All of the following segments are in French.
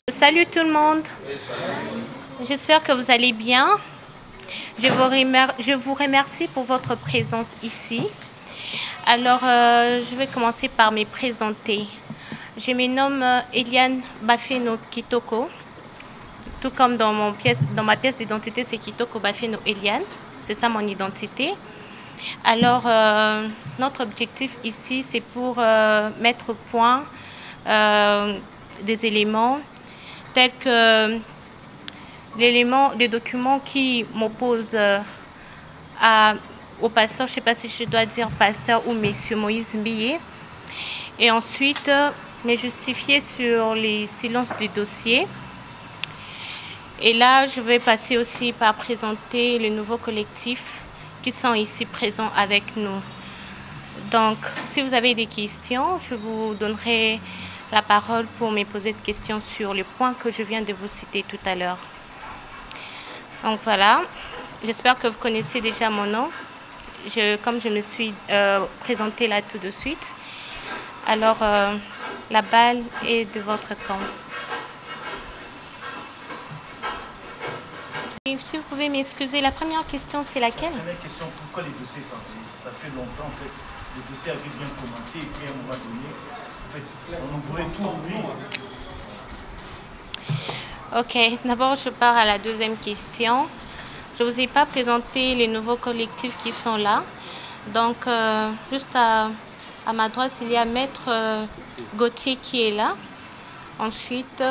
Salut tout le monde, j'espère que vous allez bien. Je vous remercie pour votre présence ici. Alors, je vais commencer par me présenter. Je me nomme Eliane Bafeno Kitoko, tout comme dans ma pièce d'identité, c'est Kitoko Bafeno Eliane, c'est ça mon identité. Alors, notre objectif ici, c'est pour mettre au point des éléments tels que les documents qui m'opposent au pasteur, je ne sais pas si je dois dire pasteur ou monsieur Moïse Mbiye, et ensuite me justifier sur les silences du dossier. Et là, je vais passer aussi par présenter les nouveaux collectifs qui sont ici présents avec nous. Donc, si vous avez des questions, je vous donnerai la parole pour me poser des questions sur les points que je viens de vous citer tout à l'heure. Donc voilà, j'espère que vous connaissez déjà mon nom, comme je me suis présentée là tout de suite. Alors, la balle est de votre camp. Et si vous pouvez m'excuser, la première question, c'est laquelle? La première question, pourquoi les dossiers sont envoyés? Ça fait longtemps, en fait, le dossier avait bien commencé et puis à un moment donné, en fait, on voudrait tout oublier. Ok, d'abord je pars à la deuxième question. Je ne vous ai pas présenté les nouveaux collectifs qui sont là. Donc, juste à ma droite, il y a Maître Gauthier qui est là. Ensuite,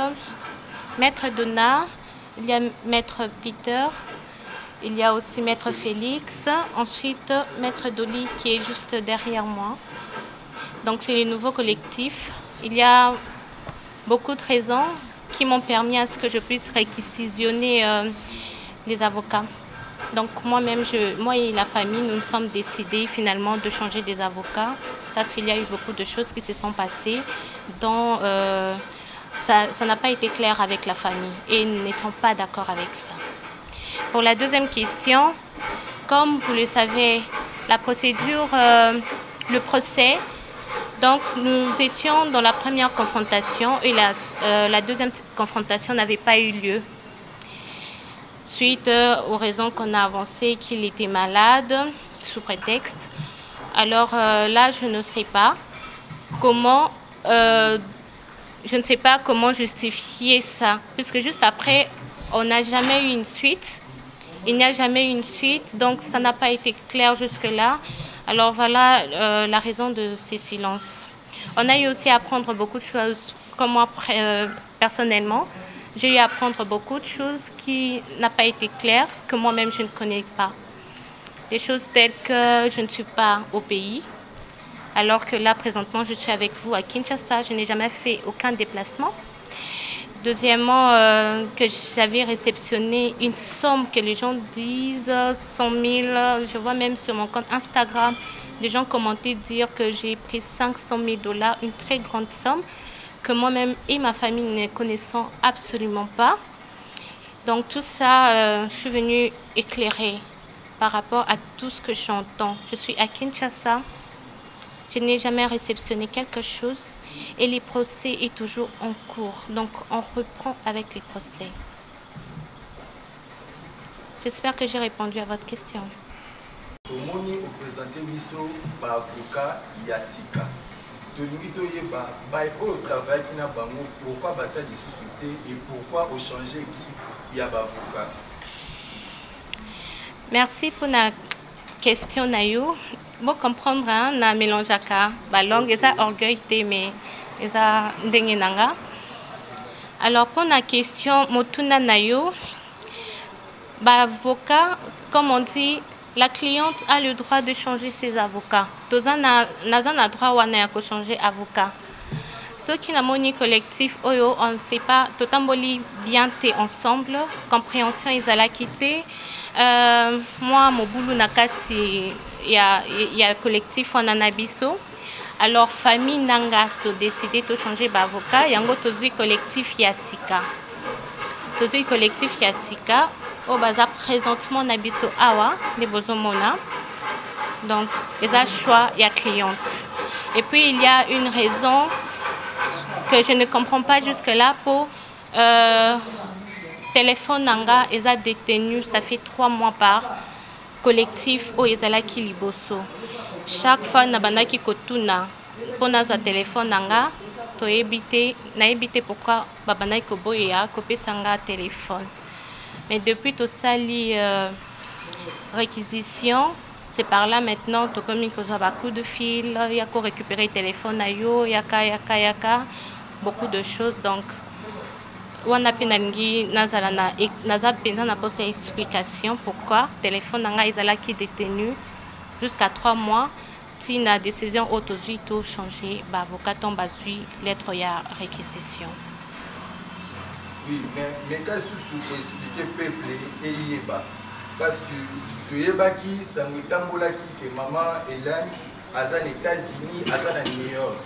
Maître Donna, il y a Maître Peter, il y a aussi Maître Félix. Ensuite, Maître Dolly qui est juste derrière moi. Donc, c'est les nouveaux collectifs. Il y a beaucoup de raisons qui m'ont permis à ce que je puisse réquisitionner les avocats. Donc moi-même, moi et la famille, nous nous sommes décidés finalement de changer des avocats parce qu'il y a eu beaucoup de choses qui se sont passées dont ça n'a pas été clair avec la famille et nous n'étions pas d'accord avec ça. Pour la deuxième question, comme vous le savez, la procédure, le procès, donc nous étions dans la première confrontation et la deuxième confrontation n'avait pas eu lieu. Suite aux raisons qu'on a avancées qu'il était malade, sous prétexte. Alors là, je ne sais pas comment justifier ça, puisque juste après, on n'a jamais eu une suite. Il n'y a jamais eu une suite, donc ça n'a pas été clair jusque-là. Alors voilà la raison de ces silences. On a eu aussi à apprendre beaucoup de choses, comme moi personnellement. J'ai eu à apprendre beaucoup de choses qui n'ont pas été claires, que moi-même je ne connais pas. Des choses telles que je ne suis pas au pays, alors que là présentement je suis avec vous à Kinshasa, je n'ai jamais fait aucun déplacement. Deuxièmement, que j'avais réceptionné une somme que les gens disent 100 000, je vois même sur mon compte Instagram, des gens commentaient dire que j'ai pris 500 000 $, une très grande somme, que moi-même et ma famille ne connaissons absolument pas. Donc tout ça, je suis venue éclairer par rapport à tout ce que j'entends. Je suis à Kinshasa, je n'ai jamais réceptionné quelque chose et les procès est toujours en cours. Donc on reprend avec les procès. J'espère que j'ai répondu à votre question. Tomoni représenter biso ba avocat Yasika. Pourquoi ça et pourquoi changer qui y a avocat? Merci pour la question Nayo. Bon comprendre na mélangeaka ba langue et ça orgueil mais ça ndengenanga. Alors pour la question motuna Nayo, ba avocat comme on dit, la cliente a le droit de changer ses avocats. Naza na droit de changer avocat. Ceux qui n'ont pas collectif, on ne sait pas, totamboli bien ensemble, compréhension ils allaient quitter. Moi, mon boulot nakati, il y a collectif en anabiso. Alors famille nanga to décidé de changer d'avocat. Il y a un collectif Yasika. tozwi collectif ya sika o baza présentement na biso awa nde bozomona. Donc eza choix ya cliente. Et puis il y a une raison que je ne comprends pas jusque là pour téléphone nanga eza détenu, ça fait 3 mois par collectif o ezalaki liboso. Chaque fois na bandaki kotuna pona za téléphone nanga to ebité na ebité pourquoi babandaki koboya kopesanga téléphone. Mais depuis tout ça li réquisition, c'est par là maintenant to communique aux coup de fil, il y a qu'à récupérer téléphone à yo, yaka beaucoup de choses. Donc wana penangi nazala naza penza na poser explication pourquoi téléphone nanga ezalaki détenu jusqu'à 3 mois. Si la décision autosuit tout changer, bah avocat tombe à suivre lettre ya réquisition. Oui, mais quand vous expliquez peuple et yeba, parce que tu yeba qui ça me tambola qui que maman Hélène azan États-Unis, azan New York.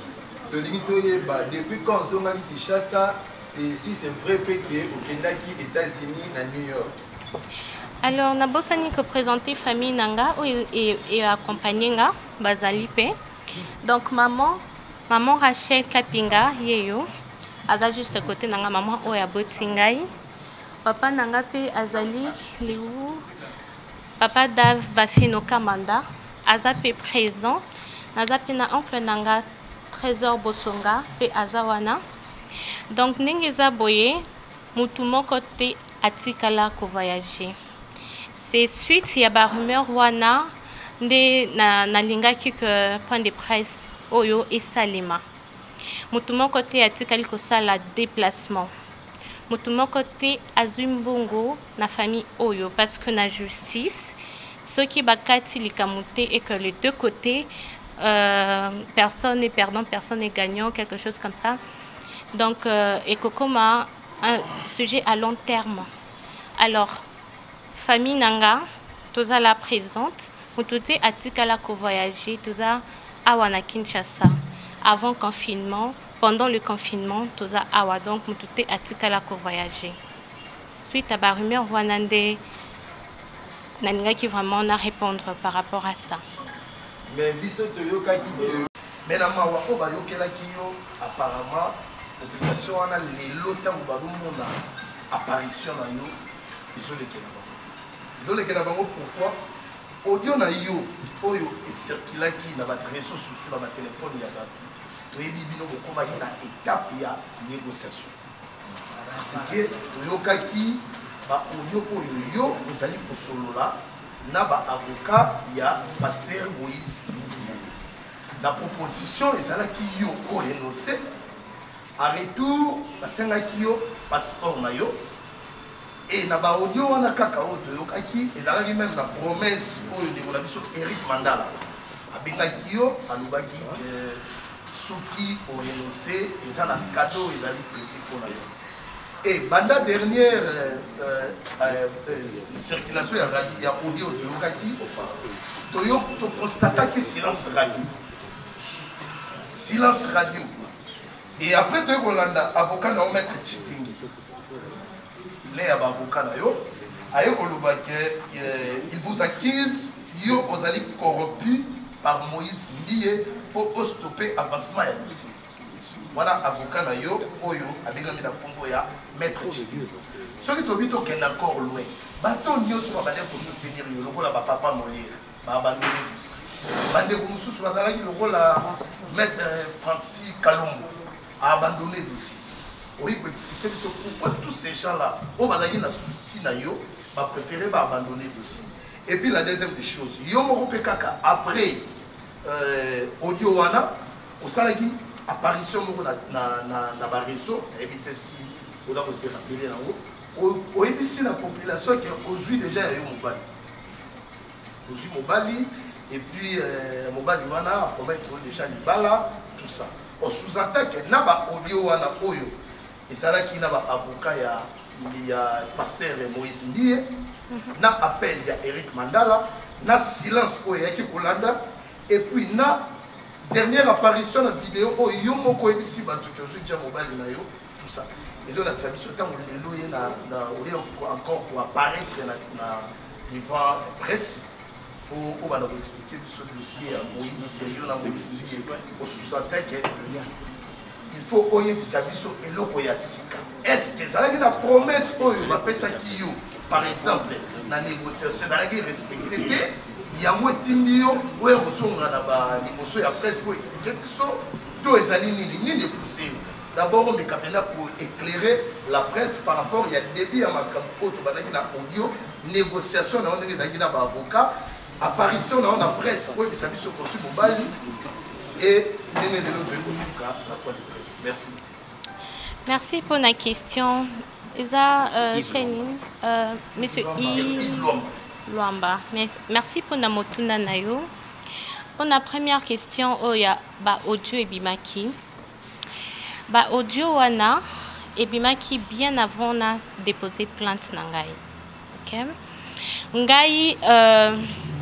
Tu dis tu yeba depuis quand on a dit Kinshasa et si c'est vrai que au Kenya qui États-Unis na New York. Alors, na bosani ko présenter famille nanga et accompagner nga bazali pe. Donc maman Rachel Kapinga yeyo aza juste à côté nanga maman oya botingai. Papa nanga pe azali liu. Papa Dave Bafino Kamanda aza pe présent. Naza pe na oncle nanga Trésor Bosonga pe azawana. Donc nengeza boye mutu moko te atikala ko voyager. C'est suite ya ba rumeur wana nde na lingaki que point de presse oyo esalema. Mutu moko te atikali ko sala déplacement. Mutu moko te azumbongo na famille oyo parce que na justice ce qui bakati likamute et que les deux côtés personne n'est perdant, personne n'est gagnant, quelque chose comme ça. Donc et Kokoma un sujet à long terme. Alors famille nanga toza la présente mututé atikala ko voyager toza awa Kinshasa avant confinement, pendant le confinement toza awa donc mututé atikala ko voyager suite à ba rumeur wanande naninga qui vraiment na répondre par rapport à ça. Mais biso toyoka ki mais na mawa ko ba yokela ki yo apparemment population wana lelo tango ba mona apparition na yo isolekela. Donc, pourquoi audio na yo oyo circula qui na ba réseaux sociaux na ba téléphone ya ba to yebi bino ko ba na étape ya négociation parce que yoka ki ba audio oyo yo uzali ko solola na ba avocat ya pasteur Moïse la proposition ezala ki yo ko renoncer en retour basenga ki yo passeport na yo. Et na ba audio wana kaka oto yokaki et dans même la promesse oyo ndeko na biso Eric Mandala abengaki yo alobaki soki o renoncer eza na cadeau ezali prévu pour la yo. Et banda dernière circulation ya radio ya audio yokaki to constataki silence radio et après to kolanda avocat na maître Chitingi les avocats il vous accuse yo osali corrompu par Moïse Ndiye pour stopper avancement ya dossier. Voilà avocat na yo oyo abengami na kombo ya maître Chitingi. Ce qui to bito ken encore loin. Bato nyos ba bande ko soutenir yo lokola ba papa Molière ba bandeli dossier. Bande ko mususu bazalaki lokola maître Francis Kalombo a abandonné dossier. Oui, pour expliquer pourquoi tous ces gens-là, on va dire na souci na yo, va préférer abandonner le dossier. Et puis la deuxième des choses, yo moko pekaka après audio wana, au salagi apparition moko na ba réseau, éviter si on a aussi rappelé là haut, au ébisi la population qui aujourd'hui déjà yo mobali. Aujourd'hui mobali et puis mobali wana promettre déjà les bala tout ça. Au sous-entend que na ba audio wana oyo et ça là qui n'a pas avocat il y a pasteur Moïse Ndiye na appel il y a Eric Mandala na silence au yaki Kolanda et puis na dernière apparition la vidéo au yo moko ebisi ba tout toujours déjà mobile na yo tout ça ezolakisa biso ntango lelo ye oye encore koapparaître devant presse po bana koexplike biso dossier ya Moïse ya yo na Moïse liye osuzantake il faut oyebisa biso eloko ya sika. Est-ce que ezalaki na promesse oyo bapesaki yo par exemple na négociation ezalaki respecté te yango etindi yo oyo kozonga na baliboso ya presse po explike biso to ezali nini epousse yo? D'abord, on est pour éclairer la presse par rapport, il y a début à ma campagne, audio, négociation, on a un avocat, apparition dans la presse, oui, mais ça dit sur le Bobali et merci. Merci pour la question. Isa Chénine, Monsieur Yves Luamba, merci pour la motuna nayo. Pour la première question, il y a audio et bimaki. Audio wana et bimaki bien avant on a déposé plainte nangai. OK? Ngai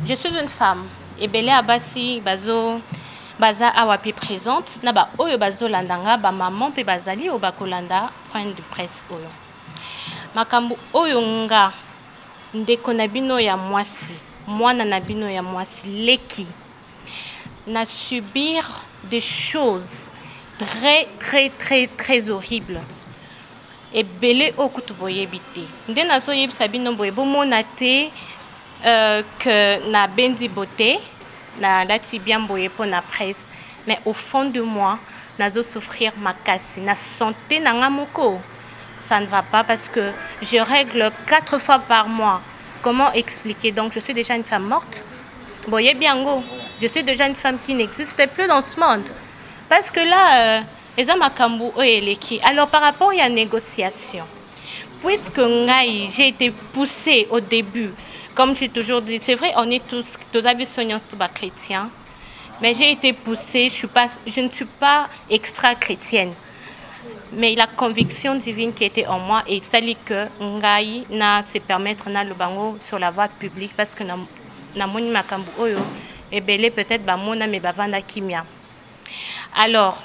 je suis une femme et belé abasi baza awapi présente na ba oyo bazo landanga ba maman pe bazali o bakolanda point de presse oyo. Makambu oyo nga ndeko na bino ya mwasi, mwana na bino ya mwasi leki na subir des choses très horrible et belé au kutuboye bité ndé nazo yebisa bino boye bomona te que na bendi beauté na lati bien boye pour na presse mais au fond de moi nazo souffrir makasi na santé na ngamoko ça ne va pas parce que je règle 4 fois par mois. Comment expliquer? Donc je suis déjà une femme morte, boye biango, je suis déjà une femme qui n'existe plus dans ce monde. Parce que là, alors par rapport à la négociation, puisque j'ai été poussée au début, comme j'ai toujours dit, c'est vrai, on est tous chrétiens, mais j'ai été poussée, je ne suis pas extra-chrétienne. Mais la conviction divine qui était en moi, et ça dit que Ngai na se permettre na le bango sur la voie publique, parce que na moni makambu oyo, et belé peut-être ba mona me bavanda kimia. Alors,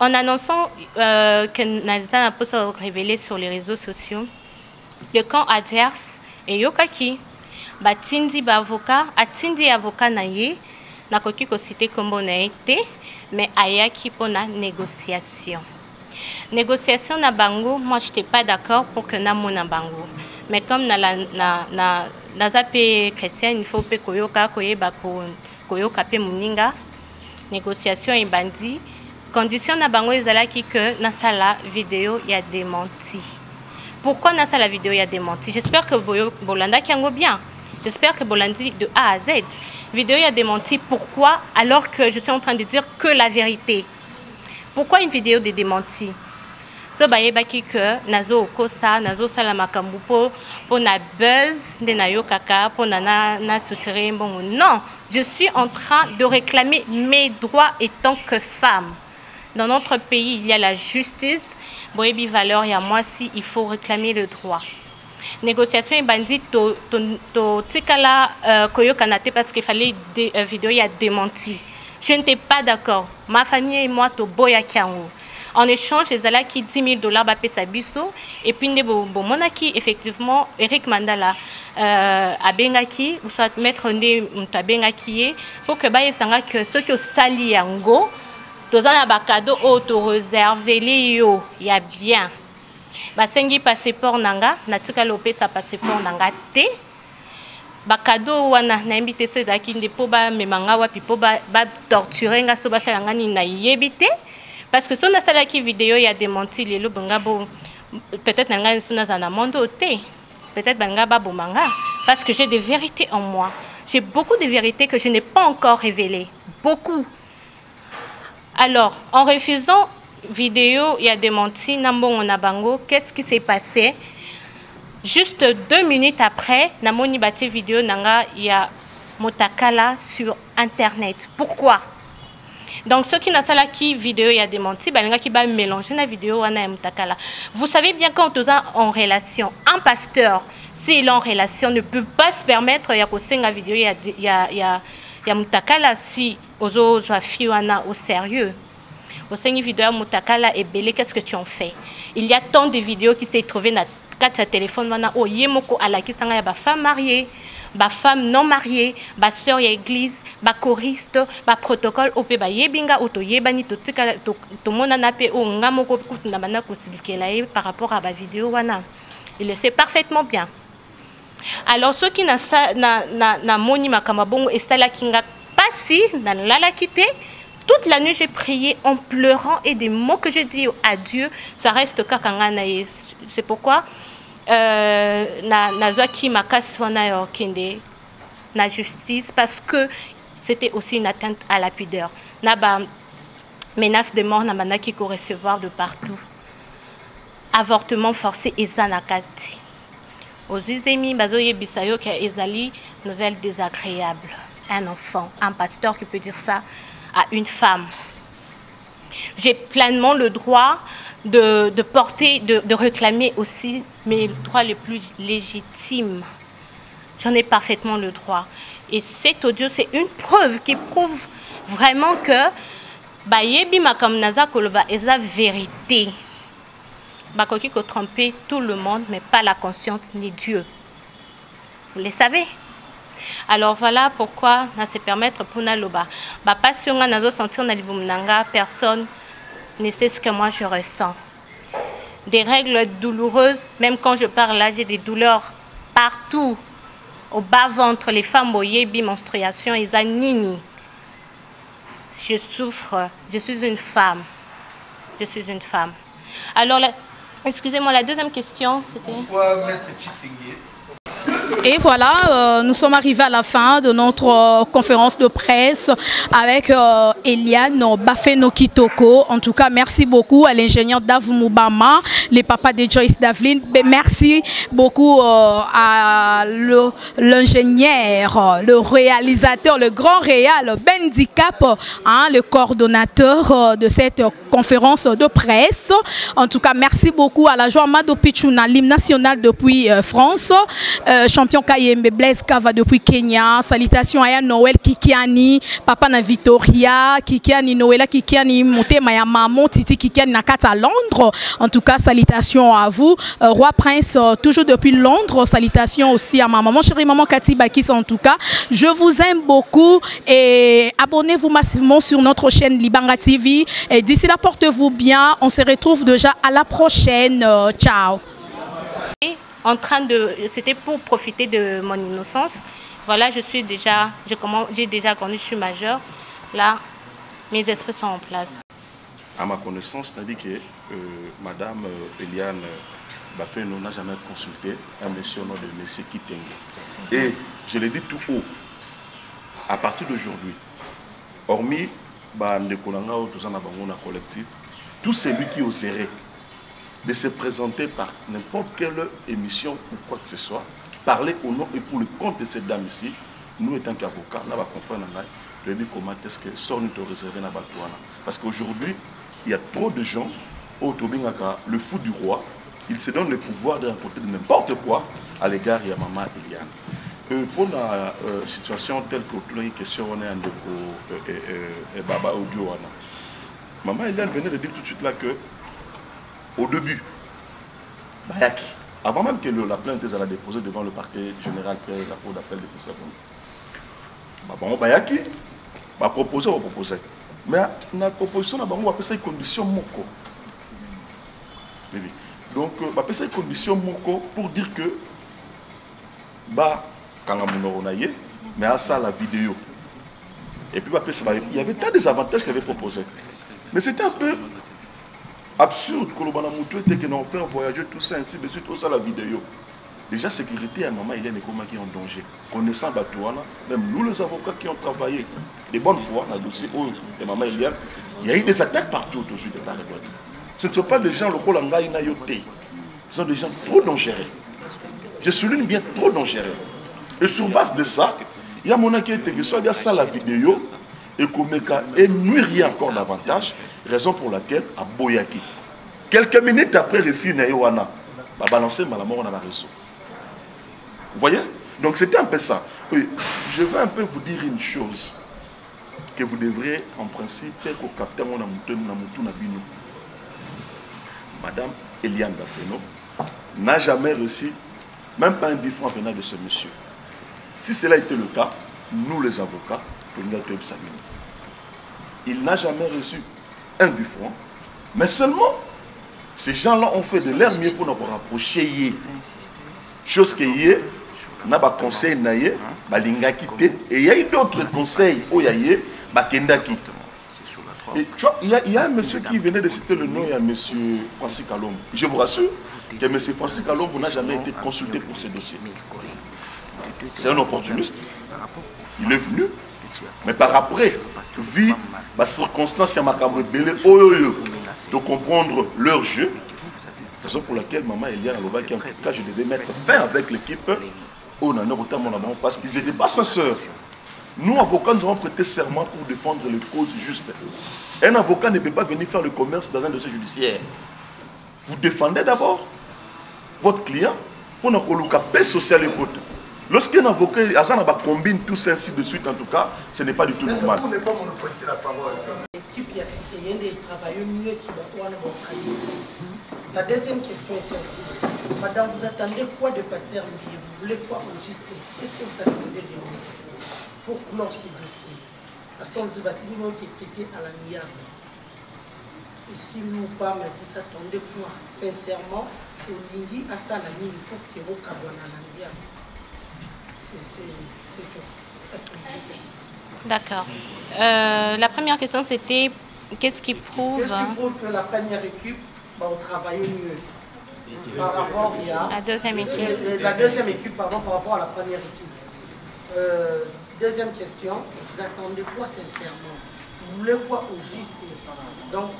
en annonçant que Nazan a pu se révéler sur les réseaux sociaux, le camp adverse et Yokaki, Batindi avocat, Atindi avocat naye, n'a koki ko cité comme on a été, mais ayaki pour la négociation. Négociation na bango, moi je n'étais pas d'accord pour que na mona bango. Mais comme na zape chrétien, il faut que koyoka koyeba koyoka pe muninga. Négociation et bandit. Condition na bango ezalaki que na sala vidéo y a démenti. Pourquoi na sala vidéo y a démenti? J'espère que Bolanda kiango bien. J'espère que Bolandi de A à Z. Vidéo y a démenti. Pourquoi? Alors que je suis en train de dire que la vérité. Pourquoi une vidéo de démenti? So bayebaki que nazo kosa nazo sala makambu po na buzz de na yo kaka po na soutenir bon. Non, je suis en train de réclamer mes droits en tant que femme. Dans notre pays, il y a la justice. Boyebi valeur ya moi si il faut réclamer le droit. Négociation et bandit to tikala koyo kanate parce qu'il fallait des vidéos y a démenti. Je n'étais pas d'accord. Ma famille et moi to boya kiango. En échange, les ala qui 10 000 $ bapé sabiso et puis ne monaki effectivement Eric Mandala a bengaki ou soit mettre ne tabengaki pour que baye sanga que ceux qui sali yango tozana ba cadeau auto réservé yo ya bien ba sengi passeport nanga natika lopé sa passeport nanga te ba cadeau wana na invité ceux qui ne po ba memanga wapi po ba torturer nga so ba salanga ni na yebité. Parce que si on a ça qui vidéo, il y a démenti les loups, peut-être nanga suna zana mondo te, peut-être banga babo manga, parce que j'ai des vérités en moi. J'ai beaucoup de vérités que je n'ai pas encore révélées, beaucoup. Alors, en refusant vidéo, il y a démenti nambon on a bango. Qu'est-ce qui s'est passé? Juste 2 minutes après, namoni bati vidéo nanga il y a motakala sur internet. Pourquoi? Donc, ceux qui n'ont pas qui vidéo y a démenti, ben qui va mélanger la vidéo Vous savez bien quand on est en relation, un pasteur, s'il est en relation, ne peut pas se permettre y a la vidéo y a mutakala si aux autres filles au sérieux. Au sein de vidéo Mutakala et Belé, qu'est-ce que tu en fais? Il y a tant de vidéos qui s'est trouvées dans quatre téléphones. Oh, yemoko ala qui s'engage ba femme mariée, ba femme non mariée, ba sœur ya église, ba choriste, ba protocole, ope ba yebinga auto yebani to tika to mona nape o ngamoko kutuna bana ko silikela par rapport à ba vidéo wana. Il le sait parfaitement bien. Alors ceux qui na moni makamabongo et sala kinga pasi na lala quitté. Toute la nuit, j'ai prié en pleurant et des mots que je dis à Dieu, ça reste kakangana. C'est pourquoi na zoaki makaswana yo kende na justice parce que c'était aussi une atteinte à la pudeur. Na ba menace de mort na manaki ko recevoir de partout. Avortement forcé ezanakati. Aux usemi bazoye bisayo ki ezali nouvelle désagréable. Un enfant, un pasteur qui peut dire ça à une femme. J'ai pleinement le droit de porter, de réclamer aussi mes droits les plus légitimes. J'en ai parfaitement le droit. Et cet audio, c'est une preuve qui prouve vraiment que Bayebi Makamnaza Koloba est la vérité. Bakoki ko tromper tout le monde, mais pas la conscience ni Dieu. Vous le savez? Alors voilà pourquoi on se permettre pour Naloba. Ba passion nazo sentir na libumnanga, personne ne sait ce que moi je ressens. Des règles douloureuses, même quand je parle là, j'ai des douleurs partout. Au bas-ventre, les femmes boyebi, menstruation, et zanini. Je souffre, je suis une femme. Je suis une femme. Alors, excusez-moi, la deuxième question, c'était... Pourquoi Maître Chitingué? Et voilà, nous sommes arrivés à la fin de notre conférence de presse avec Eliane Bafeno Kitoko. En tout cas, merci beaucoup à l'ingénieur Dave Moubama, les papas de Joyce Davlin. Merci beaucoup à l'ingénieur, le réalisateur, le grand réal Bendicap, hein, le coordonnateur de cette conférence de presse. En tout cas, merci beaucoup à la joie Mado Pichuna, l'hymne national depuis France. Champion Kayembe Blaise Kava depuis Kenya. Salutations à Noël Kikiani, Papa na Victoria, Kikiani Noëlla Kikiani, Motema ya Maman, Titi Kikiani Nakata à Londres. En tout cas, salutations à vous. Roi Prince, toujours depuis Londres. Salutations aussi à ma maman, chérie maman Cathy Bakis. En tout cas, je vous aime beaucoup et abonnez-vous massivement sur notre chaîne Libanga TV. Et d'ici là, portez-vous bien. On se retrouve déjà à la prochaine. Ciao. En train de, c'était pour profiter de mon innocence. Voilà, j'ai déjà grandi, je suis majeure. Là, mes esprits sont en place. À ma connaissance, c'est-à-dire que Madame Eliane Bafeno n'a jamais consulté un monsieur nom de monsieur Kitenge. Et je l'ai dit tout haut, à partir d'aujourd'hui, hormis Ndekolanga ou tout ça dans le collectif, tout celui qui oserait de se présenter par n'importe quelle émission ou quoi que ce soit, parler au nom et pour le compte de cette dame ici, nous étant qu'avocats, nous avons conféré je lui dis comment est-ce que ça nous est réservé dans Batouana. Parce qu'aujourd'hui, il y a trop de gens, le fou du roi, il se donne le pouvoir de rapporter de n'importe quoi à l'égard de Maman Eliane. Pour la situation telle que toutes les questions on est en Baba Audio, Maman Eliane venait de dire tout de suite là que au début, Bayaki, avant même que la plainte soit déposée devant le parquet général, la cour d'appel de tout ça, bon, Bayaki va proposer, mais la proposition, on va passer une condition moko. Donc, on va passer une condition moko pour dire que, quand on a eu, mais à ça, la vidéo. Et puis, il y avait tant des avantages qu'il avait proposé. Mais c'était un peu absurde que l'on fait voyager tout ça, ainsi de suite, tout ça, la vidéo. Déjà, sécurité à maman, il y a des communs qui sont en danger. Connaissant Batouana, même nous, les avocats qui ont travaillé de bonne foi dans le dossier de maman Eliane, il y a eu des attaques partout aujourd'hui de Paris. Ce ne sont pas des gens locaux en Gaïnayoté. Ce sont des gens trop dangereux. Je souligne bien trop dangereux. Et sur base de ça, il y a mon inquiétude que soit il y a ça la vidéo et Komeka et nuirait encore davantage. Raison pour laquelle, à Boyaki, quelques minutes après le film Naïwana, va balancer la mort dans la réseau. Vous voyez? Donc c'était un peu ça. Oui, je vais un peu vous dire une chose. que vous devrez en principe capter mon amour. Madame Eliane Bafeno n'a jamais reçu même pas un 10 francs venant de ce monsieur. Si cela était le cas, nous les avocats, il n'a jamais reçu un 10 francs, mais seulement ces gens-là ont fait de leur mieux pour nous rapprocher. Chose que hier, n'a pas conseil naïe, balinga quitté, et il y a eu d'autres conseils au yaye, bakendaki. Et il y a un monsieur qui venait de citer le nom, il y a monsieur Francis Kalombo. Je vous rassure que monsieur Francis Kalombo n'a jamais été consulté pour ce dossier. C'est un opportuniste. Il est venu, mais par après, vu la circonstance, il y a de comprendre leur jeu. Raison pour laquelle maman Eliane a dit qu'en tout cas, je devais mettre fin avec l'équipe parce qu'ils n'étaient pas sincères. Nous, avocats, nous avons prêté serment pour défendre les causes justes. Un avocat ne peut pas venir faire le commerce dans un dossier judiciaire. Vous défendez d'abord votre client pour ne paix sociale et côté. Lorsqu'un avocat combine tout ça ainsi de suite, en tout cas, ce n'est pas du tout normal. Vous n'êtes pas monopolisé la parole. La deuxième question est celle-ci. Madame, vous attendez quoi de Pasteur Mbié? Vous voulez quoi au juste? Qu'est-ce que vous attendez de lui pour clore ces dossiers? Parce qu'on se bâtit qui était à la milliard. Ici, nous pas, mais vous attendez quoi? Sincèrement, au Lingui, à ça, la mine, pour qu'il y ait au Kabouana à la milliard. C'est tout. D'accord. La première question, c'était qu'est-ce qui prouve... Qu'est-ce qui prouve que la première équipe va travailler mieux par rapport à la deuxième équipe? La deuxième équipe, par rapport à la première équipe. Deuxième question, vous attendez quoi sincèrement? Vous voulez quoi au juste? Donc,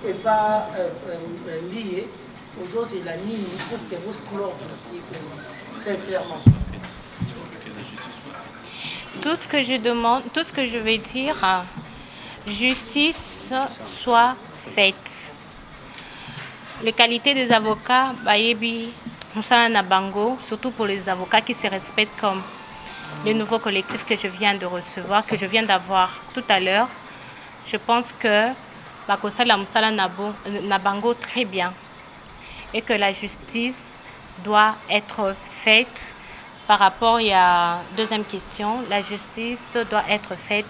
et pas lié aux autres et la ligne pour que vous clore dossier sincèrement. Tout ce que je demande, tout ce que je vais dire, justice soit faite. Les qualités des avocats, Bayebi, Moussala Nabango, surtout pour les avocats qui se respectent comme les nouveaux collectifs que je viens de recevoir, que je viens d'avoir tout à l'heure, je pense que Bakosala Moussala Nabango très bien et que la justice doit être faite par rapport à la deuxième question. La justice doit être faite.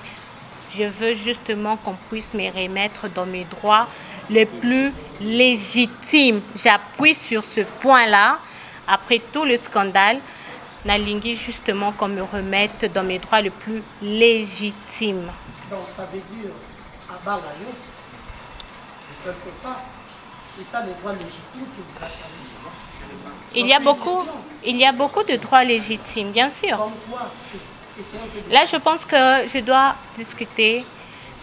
Je veux justement qu'on puisse me remettre dans mes droits les plus légitimes. J'appuie sur ce point-là. Après tout le scandale, Nalingi justement qu'on me remette dans mes droits les plus légitimes. Donc ça veut dire à Balayo, quelque part, c'est ça les droits légitimes que vous attendez. Il y a beaucoup de droits légitimes, bien sûr. Là, je pense que je dois discuter.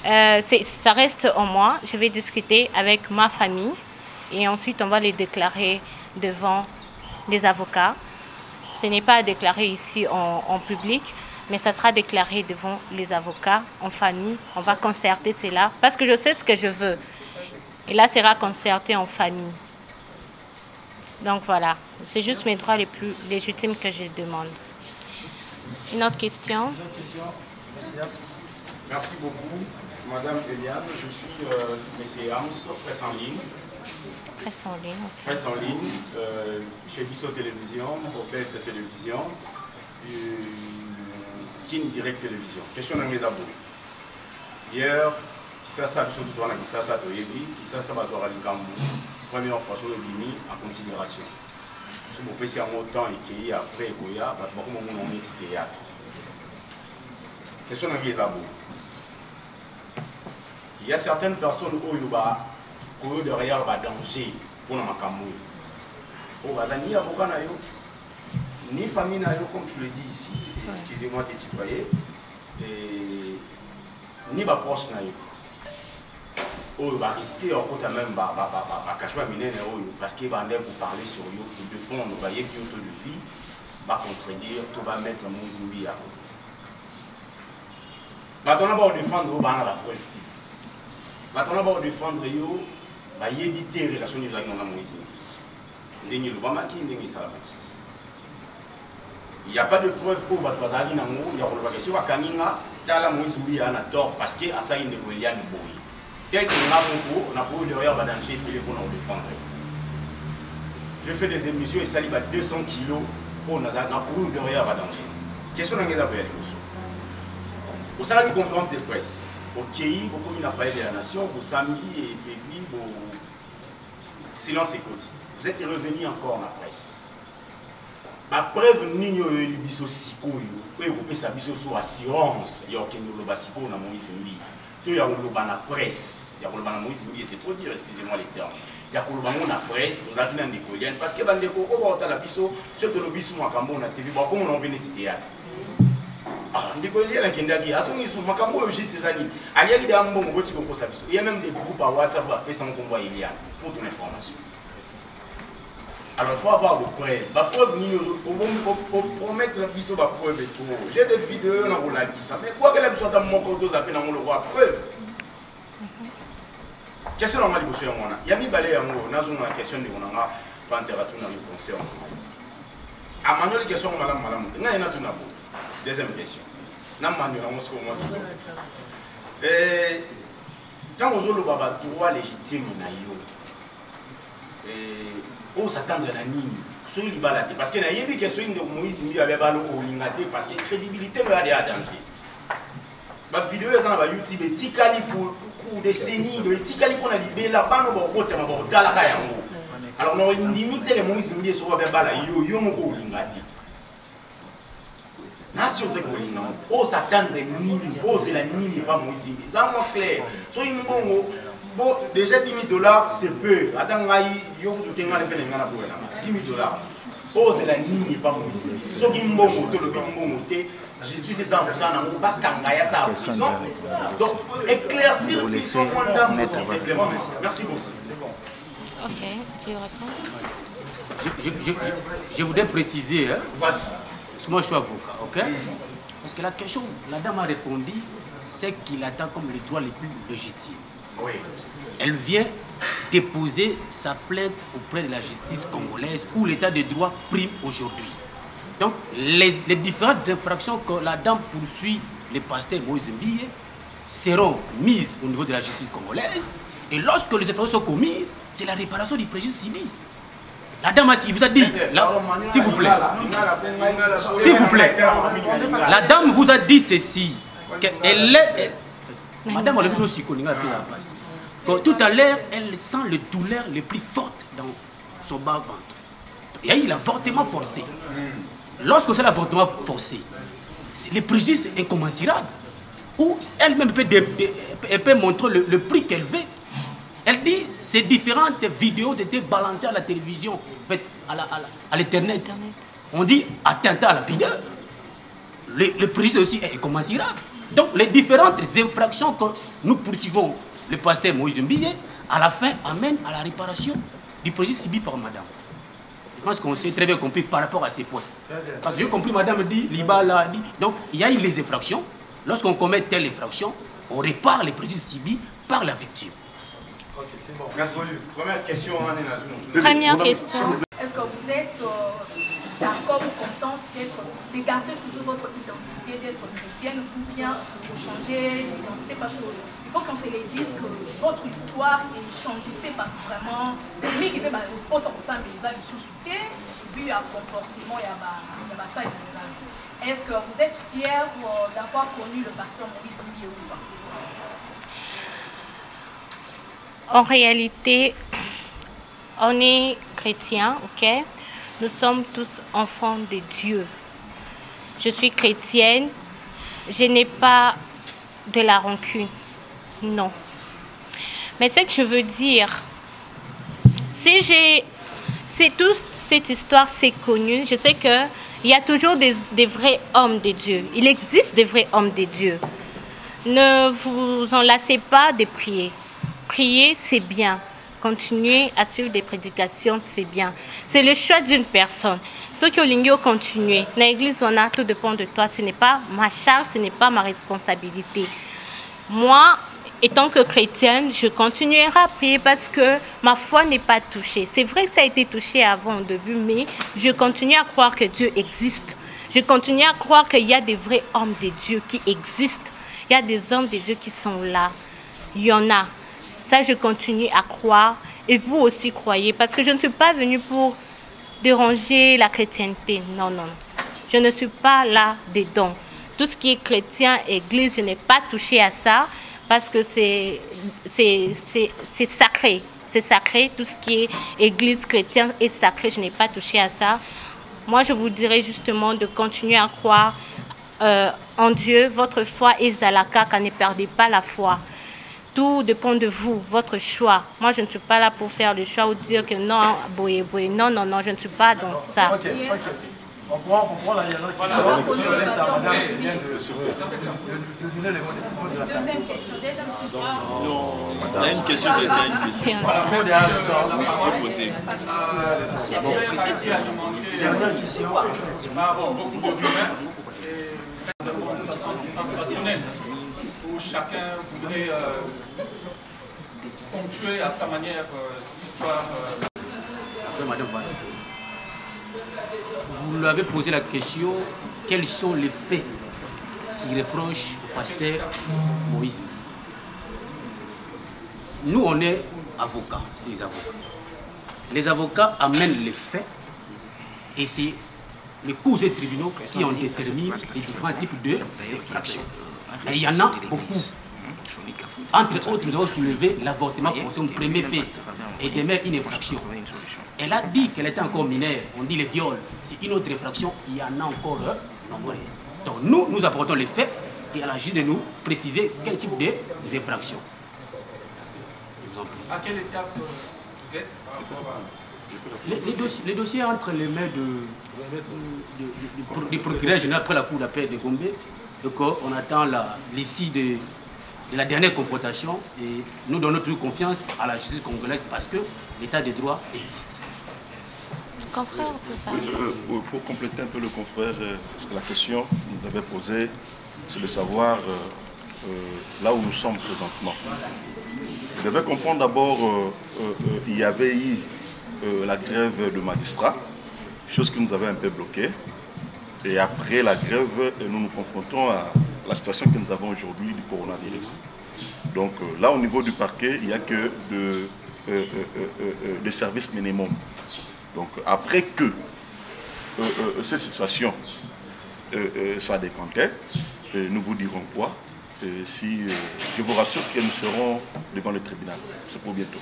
Ça reste en moi. Je vais discuter avec ma famille et ensuite on va les déclarer devant les avocats. Ce n'est pas déclaré ici en public, mais ça sera déclaré devant les avocats en famille. On va concerter cela parce que je sais ce que je veux. Et là, ça sera concerté en famille. Donc voilà, c'est juste mes droits les plus légitimes que je demande. Une autre question? Merci beaucoup, Madame Eliane. Je suis M. Hans, presse en ligne. Presse en ligne. Presse en ligne, chez Bissot Télévision, Opette Télévision, Kin Direct Télévision. Question d'anglais d'abord. Hier, ça a Bissot Touana, ça a Toyebi, ça a Batora Linkambu. Première fois sur le Bimi en considération. Si vous pouvez faire un temps et qu'il y a après Goya, vous pouvez faire un métier théâtre. Question d'anglais d'abord. Il y a certaines personnes où il y a derrière un danger pour la Makamou. Ni avocat, ni famille, comme tu le dis ici, excusez-moi de te tutoyer, ni ma proche. On va risquer encore même parce qu'il va parler sur eux, pour défendre nos baillets qui ont de vie, va contredire, tout va mettre un Mouzimbi à côté. Maintenant, on va défendre la preuve. Maintenant, on va défendre eux, va éviter les relations avec la Mouzimbi. Il n'y a pas de preuve pour votre bazali, il y a une question à Kanina, tala Moïse Mbiya a tort parce que ça il ne veut rien de beau. Tel que on a pour derrière va danger et pour nous défendre. Je fais des émissions et ça il va 200 kilos pour nous pour derrière va danger. Question dans les appels. Au sein de la conférence de presse, au Kéi, au commun appareil de la nation, au Sami et puis au silence écoute. Vous êtes revenus encore dans la presse. Après, vous n'avez pas eu de siko, vous avez eu assurance, il y a eu de siko dans Moïse Mbi. Il y a eu de la presse, il y a eu de Moïse Mbi, c'est trop dire, excusez-moi les termes. Il y a eu de la presse, vous avez eu des Coliennes, parce que vous avez eu de biso, surtout le biso, on a TV, comme on a vu le théâtre. Ah, des Coliennes qui ont dit, ah, ils sont makambo juste des années. Il y a un bon groupe il y a même des groupes à WhatsApp, sans qu'on voit il y a, pour toute l'information. Alors il faut avoir des preuves. La preuve, on promettre la biseau, la preuve et tout. J'ai des vidéos dans la ça. Mais quoi qu'elle ait besoin de mon compte, ça fait dans le roi preuve. Question normale, il y a mis balai en haut, dans une question de mon anga, pas interaction dans le concert. À Manuel, les questions, madame, il y a tout d'abord. Deuxième question. N'a Manuel, on se comprend. Quand on joue le baba, droit légitime, on s'attendre à Nini, sur le balade. Parce que y a des questions de Moïse Mbi avait ballon au lingate parce que la crédibilité me a des danger. Ma vidéo est dans YouTube, et Tikali pour décennies, de Tikali pour la libérer là, pas nous pour côté, mais pour Dalaka Yango. Alors, on limite les Moïse Mbi sur le balade, yo moko au lingate. Nation de Goïna, on s'attendre à Nini, c'est la Nini, pas Moïse Mbi. Ça m'a clair. Sur une bonne. Bon, déjà 10 000 $, c'est peu. Attends, il y a 10 000 $. Pose la ligne, pas Moïse. Ce qui me monte, le monté, justice et ça, on va pas ça en prison. Donc, éclaircir le son mandat, merci beaucoup. Ok, tu réponds. Je voudrais préciser, hein, vas-y. Parce que moi je suis avocat, ok? Parce que la question, la dame a répondu, c'est qu'il attend comme les droits les plus légitimes. Oui. Elle vient déposer sa plainte auprès de la justice congolaise où l'état de droit prime aujourd'hui. Donc, les différentes infractions que la dame poursuit le pasteur Moïse Mbiye seront mises au niveau de la justice congolaise. Et lorsque les infractions sont commises, c'est la réparation du préjudice civil. La dame il vous a dit, s'il vous plaît, la dame vous a dit ceci, qu'elle est... Madame, elle a aussi tout à l'heure, elle sent les douleurs les plus fortes dans son bas-ventre. Il y a eu l'avortement forcé. Lorsque c'est l'avortement forcé, le préjudice est incommensurable. Ou elle-même peut montrer le prix qu'elle veut. Elle dit ces différentes vidéos ont été balancées à la télévision, à l'Internet. On dit attentat à la pudeur. Le préjudice aussi est incommensurable. Donc les différentes infractions que nous poursuivons le pasteur Moïse Mbiye, à la fin amènent à la réparation du préjudice subi par madame. Je pense qu'on s'est très bien compris par rapport à ces points. Parce que j'ai compris, madame dit, Libala dit. Donc il y a eu les infractions. Lorsqu'on commet telle infraction, on répare les préjudices subis par la victime. Ok, c'est bon. Merci. Première question, Première question. Est-ce que vous êtes d'accord ou contente de garder toujours votre identité, d'être chrétienne, ou bien vous changez d'identité parce qu'il faut qu'on se les dise que votre histoire est changée par vraiment mais qui peut pas ça mais ils ont sous-souté vu un comportement il y a ça est-ce que vous êtes fiers d'avoir connu le pasteur Moïse Mbiye ou pas? En réalité, on est chrétien, ok? Nous sommes tous enfants de Dieu. Je suis chrétienne, je n'ai pas de la rancune, non. Mais ce que je veux dire, si toute cette histoire s'est connue, je sais qu'il y a toujours des vrais hommes de Dieu. Il existe des vrais hommes de Dieu. Ne vous en lassez pas de prier. Prier, c'est bien. Continuer à suivre des prédications, c'est bien. C'est le choix d'une personne. Ceux qui ont continuer. L'église, on a, tout dépend de toi. Ce n'est pas ma charge, ce n'est pas ma responsabilité. Moi, étant que chrétienne, je continuerai à prier parce que ma foi n'est pas touchée. C'est vrai que ça a été touché avant au début, mais je continue à croire que Dieu existe. Je continue à croire qu'il y a des vrais hommes de Dieu qui existent. Il y a des hommes de Dieu qui sont là. Il y en a. Ça, je continue à croire. Et vous aussi croyez. Parce que je ne suis pas venue pour déranger la chrétienté. Non, non. Je ne suis pas là dedans. Tout ce qui est chrétien, église, je n'ai pas touché à ça. Parce que c'est sacré. C'est sacré. Tout ce qui est église chrétienne est sacré. Je n'ai pas touché à ça. Moi, je vous dirais justement de continuer à croire en Dieu. Votre foi est zalaka, car ne perdez pas la foi. Tout dépend de vous, votre choix. Moi, je ne suis pas là pour faire le choix ou dire que non, boye, boye. Non, non, non, je ne suis pas dans ça. Ok. On prend la dernière question. On laisse à madame de donner les mots de la fin. Deuxième question. Non, on a une question, quelqu'un a une question. Voilà, on peut poser. Dernière question. Sensationnel, où chacun voudrait ponctuer à sa manière l'histoire. Vous lui avez posé la question, quels sont les faits qui reprochent au pasteur Moïse? Nous, on est avocats, ces avocats. Les avocats amènent les faits et c'est les cours et tribunaux qui ont déterminé les différents types d'infractions. Et il y en a beaucoup. Entre autres, nous avons soulevé l'avortement pour son premier fait et demeure une infraction. Elle a dit qu'elle était encore mineure. On dit les viols. C'est une autre infraction. Il y en a encore nombreux. Donc nous apportons les faits et à la juge de nous préciser quel type d'infraction. À quelle étape vous êtes par rapport à... Les dossiers entre les mains du procureur général après la cour d'appel de Gombe. Donc on attend l'issue de la dernière confrontation et nous donnons toujours confiance à la justice congolaise parce que l'état de droit existe. Confrère, pour compléter un peu le confrère, parce que la question que vous avez posée, c'est de savoir là où nous sommes présentement. Vous devez comprendre d'abord, il y avait eu la grève de magistrats, chose qui nous avait un peu bloqué. Et après la grève, nous nous confrontons à la situation que nous avons aujourd'hui du coronavirus. Donc là, au niveau du parquet, il n'y a que des services minimums. Donc après que cette situation soit décomptée, nous vous dirons quoi. Je vous rassure que nous serons devant le tribunal. C'est pour bientôt.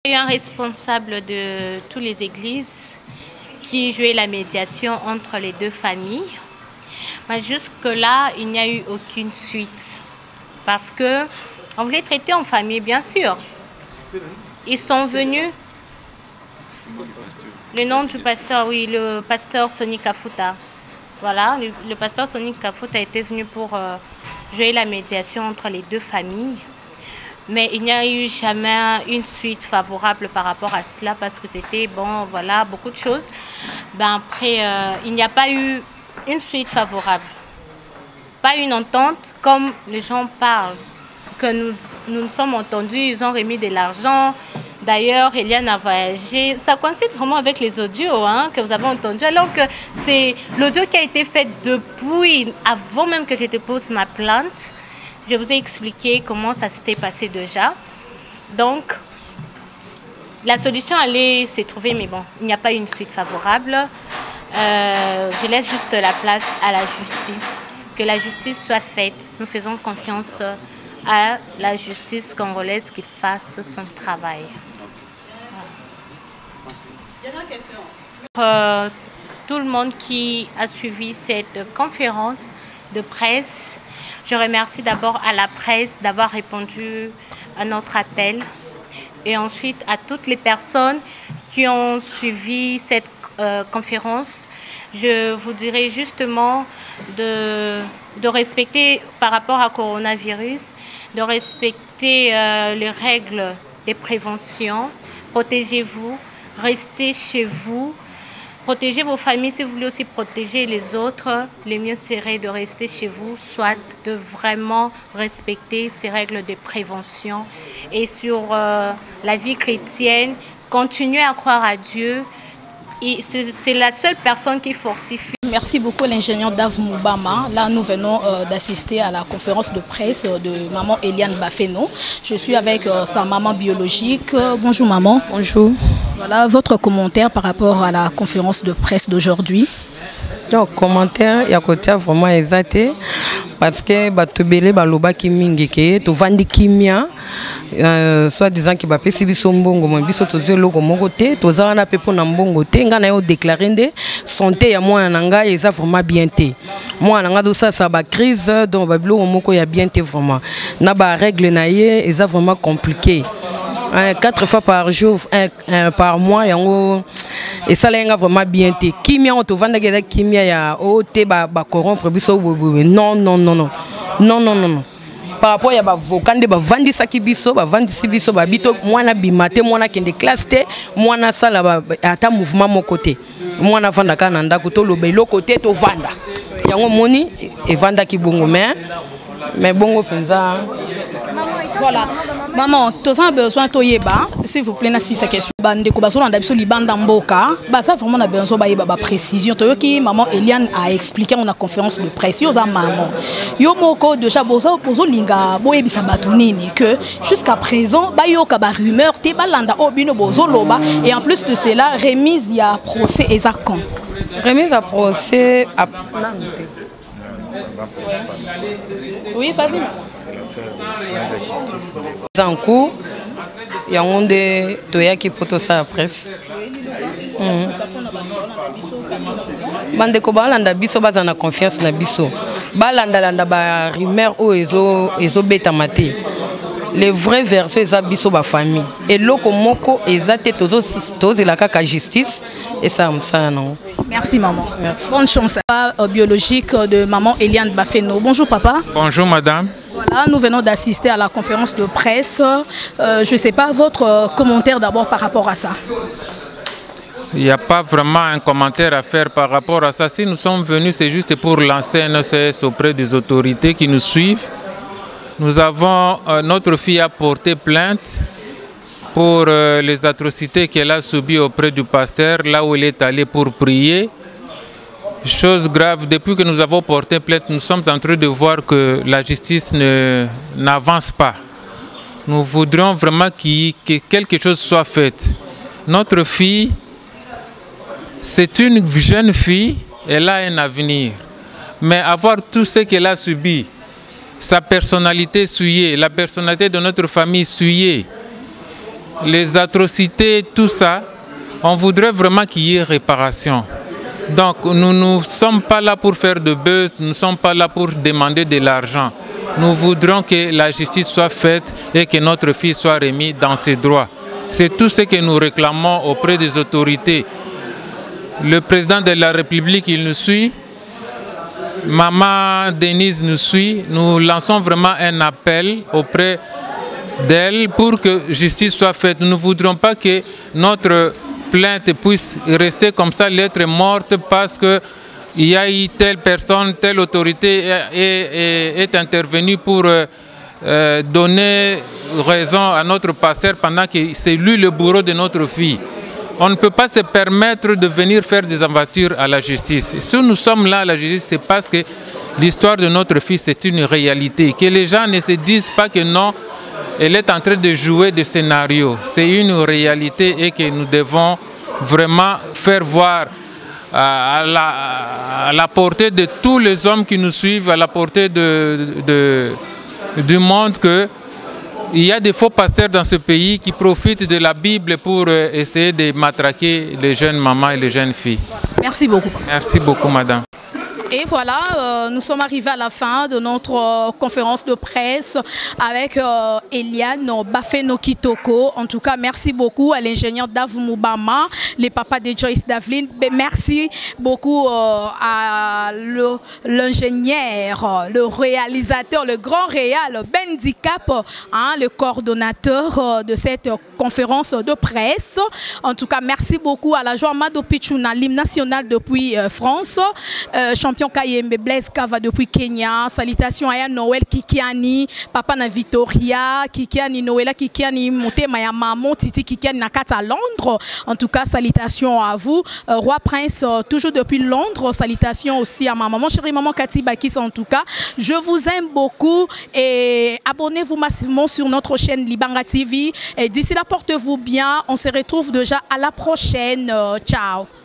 Il y a eu un responsable de toutes les églises qui jouait la médiation entre les deux familles. Mais jusque-là, il n'y a eu aucune suite. Parce qu'on voulait traiter en famille, bien sûr. Ils sont venus. Le nom du pasteur, oui, le pasteur Sonny Kafuta. Voilà, le pasteur Sonny Kafuta était venu pour jouer la médiation entre les deux familles. Mais il n'y a eu jamais une suite favorable par rapport à cela parce que c'était, bon, voilà, beaucoup de choses. Ben après, il n'y a pas eu une suite favorable. Pas une entente comme les gens parlent. Que nous nous sommes entendus, ils ont remis de l'argent. D'ailleurs, Eliane a voyagé. Ça coïncide vraiment avec les audios que vous avez entendus. Alors que c'est l'audio qui a été fait depuis, avant même que je dépose ma plainte. Je vous ai expliqué comment ça s'était passé déjà. Donc, la solution allait se trouver, mais bon, il n'y a pas eu une suite favorable. Je laisse juste la place à la justice. Que la justice soit faite. Nous faisons confiance à la justice congolaise qu'il fasse son travail. Tout le monde qui a suivi cette conférence de presse, je remercie d'abord à la presse d'avoir répondu à notre appel et ensuite à toutes les personnes qui ont suivi cette conférence. Je vous dirais justement de respecter par rapport à coronavirus, de respecter les règles de prévention. Protégez-vous, restez chez vous. Protégez vos familles si vous voulez aussi protéger les autres. Le mieux serait de rester chez vous, soit de vraiment respecter ces règles de prévention. Et sur la vie chrétienne, continuez à croire à Dieu. c'est la seule personne qui fortifie. Merci beaucoup l'ingénieur Dave Moubama. Là, nous venons d'assister à la conférence de presse de maman Eliane Bafeno. Je suis avec sa maman biologique. Bonjour maman. Bonjour. Voilà votre commentaire par rapport à la conférence de presse d'aujourd'hui. Donc, commentaire, il y a côté vraiment exact parce que batubele baloba ki mingi ke to vandi kimia soit disant ki ba pesi biso mbongo mo biso to zelo ko moko te to za na pepo na mbongo te nga na yo déclarer nde santé ya moi na nga eza vraiment bien te moi na nga do ça ba crise donc ba bilo moko ya bien te vraiment na ba règle na ye eza vraiment compliqué 4 fois par jour par mois yango et ça là vraiment bien te kimia on to vanda ke kimia ya o te ba corrompre biso non non non non non non non par rapport ya ba vokande ba vandi saki biso ba vandi si biso ba bito mwana bimate mwana kende classe te mwana sala ba ata mouvement mon côté mwana vanda kana ndako to lobe lo côté to vanda yango moni e vanda ki bongo mais bongo penza. Voilà, maman, tous a besoin de yeba, s'il vous plaît, si c'est question. Bande ko baso na biso libanda mboka, ba ça vraiment na besoin ba yeba ba précision. To ki maman Eliane a expliqué en la conférence de presse. Yo za maman. Yo moko déjà bozo linga boyebisa bato nini que jusqu'à présent ba yo ka ba rumeur te ba landa obino bozo loba et en plus de cela remise ya procès exact. Remise à procès à oui, vas-y. En cours, il y a un de Toya qui porte ça à la presse. Bande ko balanda biso bazana confiance na biso. Balanda landa ba rumeur o ezo beta maté. Les vrais versets eza biso ba famille. Et loko moko ezate tozo la kaka justice et ça non. Merci maman. Merci. Bonne chance. Biologique de maman Eliane Bafeno. Bonjour papa. Bonjour madame. Voilà, nous venons d'assister à la conférence de presse. Je ne sais pas votre commentaire d'abord par rapport à ça. Il n'y a pas vraiment un commentaire à faire par rapport à ça. Si nous sommes venus, c'est juste pour lancer un SOS auprès des autorités qui nous suivent. Nous avons, notre fille a porté plainte pour les atrocités qu'elle a subies auprès du pasteur, là où elle est allée pour prier. Chose grave, depuis que nous avons porté plainte, nous sommes en train de voir que la justice n'avance pas. Nous voudrions vraiment que quelque chose soit fait. Notre fille, c'est une jeune fille, elle a un avenir. Mais avoir tout ce qu'elle a subi, sa personnalité souillée, la personnalité de notre famille souillée, les atrocités, tout ça, on voudrait vraiment qu'il y ait réparation. Donc nous ne sommes pas là pour faire de buzz, nous ne sommes pas là pour demander de l'argent. Nous voudrons que la justice soit faite et que notre fille soit remise dans ses droits. C'est tout ce que nous réclamons auprès des autorités. Le président de la République, il nous suit. Maman Denise nous suit. Nous lançons vraiment un appel auprès d'elle pour que justice soit faite. Nous ne voudrons pas que notre plainte puisse rester comme ça, lettre morte, parce qu'il y a eu telle personne, telle autorité est intervenue pour donner raison à notre pasteur pendant que c'est lui le bourreau de notre fille. On ne peut pas se permettre de venir faire des aventures à la justice. Si nous sommes là à la justice, c'est parce que l'histoire de notre fille, c'est une réalité. Que les gens ne se disent pas que non, elle est en train de jouer des scénarios. C'est une réalité et que nous devons vraiment faire voir à la portée de tous les hommes qui nous suivent, à la portée du monde, qu'il y a des faux pasteurs dans ce pays qui profitent de la Bible pour essayer de matraquer les jeunes mamans et les jeunes filles. Merci beaucoup. Merci beaucoup, madame. Et voilà, nous sommes arrivés à la fin de notre conférence de presse avec Eliane Bafeno Kitoko. En tout cas, merci beaucoup à l'ingénieur Dave Moubama, les papas de Joyce Davlin. Merci beaucoup à l'ingénieur, le réalisateur, le grand réal Bendi Cap, hein, le coordonnateur de cette conférence de presse. En tout cas, merci beaucoup à la joie Mado Pichouna, l'hymne national depuis France, champion champion Kayembe Blaise Kava depuis Kenya. Salutations à Noël Kikiani, papa na Victoria, Kikiani Noëlla Kikiani, Motema ya maman, Titi Kikiani Nakata à Londres. En tout cas, salutations à vous. Roi Prince, toujours depuis Londres. Salutations aussi à ma maman, chérie maman Cathy Bakis. En tout cas, je vous aime beaucoup et abonnez-vous massivement sur notre chaîne Libanga TV. Et d'ici là, portez-vous bien. On se retrouve déjà à la prochaine. Ciao.